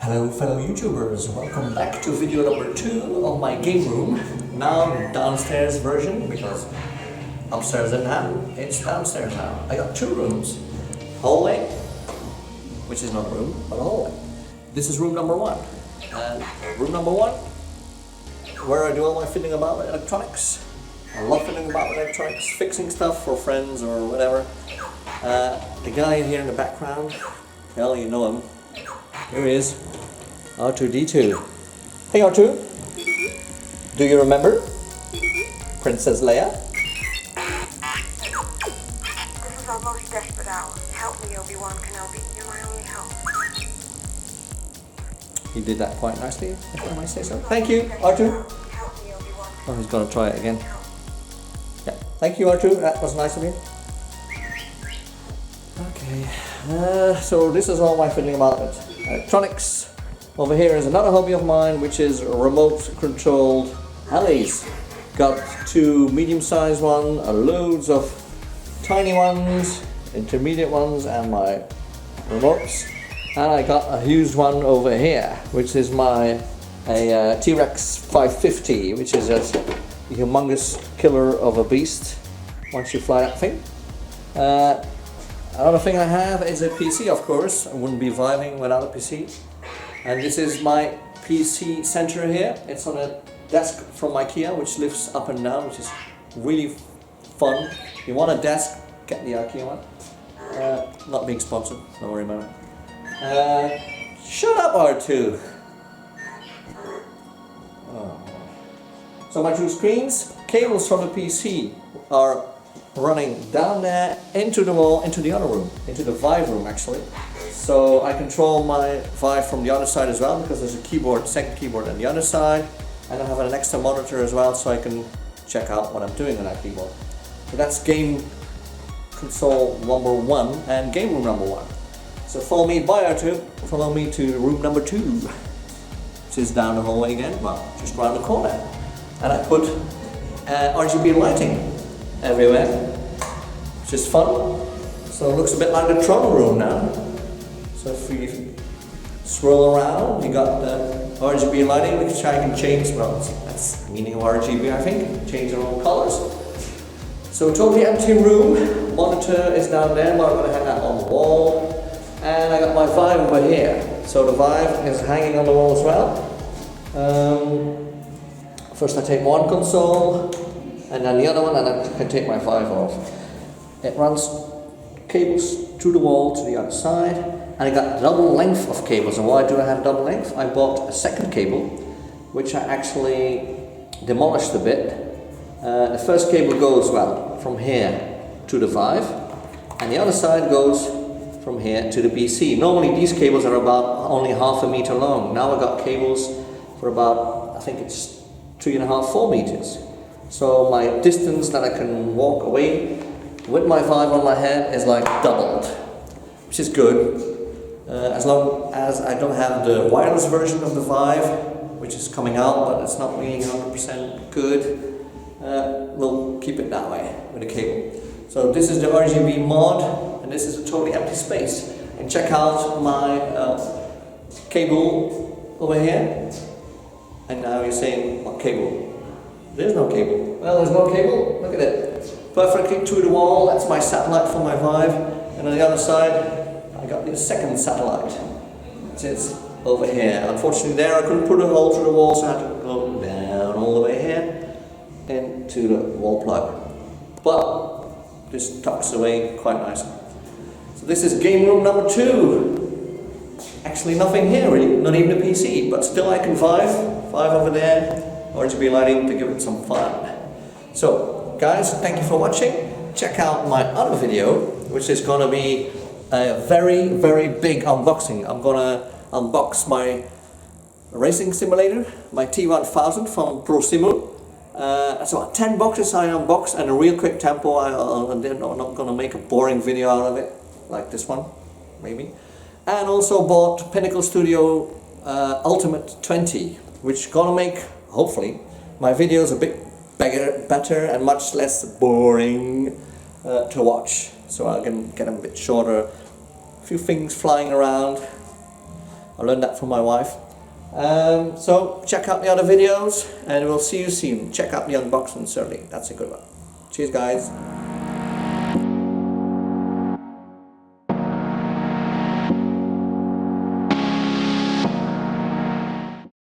Hello fellow YouTubers, welcome back to video number 2 of my game room. Now downstairs version because upstairs didn't happen, it's downstairs now. I got 2 rooms. Hallway, which is not a room, but a hallway. This is room number 1. And room number 1, where I do all my fiddling about with electronics. I love fiddling about with electronics, fixing stuff for friends or whatever. The guy here in the background, well, you know him. Here he is, R2-D2. Hey R2, do you remember Princess Leia? This is our most desperate hour. Help me, Obi-Wan Kenobi. You're my only hope. He did that quite nicely, if I might say so. Thank you, R2. Help me, Obi-Wan. Oh, he's gonna try it again. Yeah, thank you R2, that was nice of you. Okay, so this is all my fiddling about it. Electronics. Over here is another hobby of mine, which is remote controlled helis. Got 2 medium-sized ones, loads of tiny ones, intermediate ones, and my remotes. And I got a huge one over here, which is my T-Rex 550, which is a humongous killer of a beast once you fly that thing. Another thing I have is a PC, of course. I wouldn't be vibing without a PC. And this is my PC center here. It's on a desk from IKEA, which lifts up and down, which is really fun. If you want a desk, get the IKEA one. Not being sponsored, don't worry about it. Shut up, R2! Oh. So my 2 screens, cables from the PC are running down there into the wall, into the other room, into the Vive room actually. So I control my Vive from the other side as well, because there's a keyboard, second keyboard on the other side, and I have an extra monitor as well, so I can check out what I'm doing on that keyboard. So that's game console number 1 and game room number 1. So follow me by R2, follow me to room number 2, which is down the hallway again, well, just around the corner. And I put RGB lighting everywhere, which is fun. So it looks a bit like the Tron room now. So if you swirl around, you got the RGB lighting, which I can change. Well, that's the meaning of RGB, I think. Change their own colors. So totally empty room. Monitor is down there, but I'm going to hang that on the wall. And I got my Vive over here. So the Vive is hanging on the wall as well. First I take one console, and then the other one, and I can take my Vive off. It runs cables through the wall to the other side, and I got double length of cables. And why do I have double length? I bought a second cable, which I actually demolished a bit. The first cable goes, well, from here to the Vive, and the other side goes from here to the PC. Normally these cables are about only half a meter long. Now I got cables for about, I think it's 3.5, 4 meters. So my distance that I can walk away with my Vive on my head is like doubled, which is good. As long as I don't have the wireless version of the Vive, which is coming out, but it's not really 100% good, we'll keep it that way with the cable. So this is the RGB mod, and this is a totally empty space. And check out my cable over here. And now you're saying, what cable? There's no cable. Well, there's no cable. Look at it. Perfectly to the wall. That's my satellite for my Vive. And on the other side, I got the second satellite, which is over here. Unfortunately, there I couldn't put a hole through the wall, so I had to go down all the way here into the wall plug. But this tucks away quite nicely. So this is game room number 2. Actually, nothing here really, not even a PC, but still I can Vive over there. RGB lighting to give it some fun. So guys, thank you for watching. Check out my other video, which is gonna be a very, very big unboxing. I'm gonna unbox my racing simulator, my T1000 from ProSimu. So 10 boxes I unboxed, and a real quick tempo. I'm not gonna make a boring video out of it, like this one, maybe. And also bought Pinnacle Studio Ultimate 20, which gonna make, hopefully, my videos a bit better and much less boring to watch. So I can get them a bit shorter, a few things flying around, I learned that from my wife. So check out the other videos and we'll see you soon. Check out the unboxing certainly, that's a good one. Cheers guys.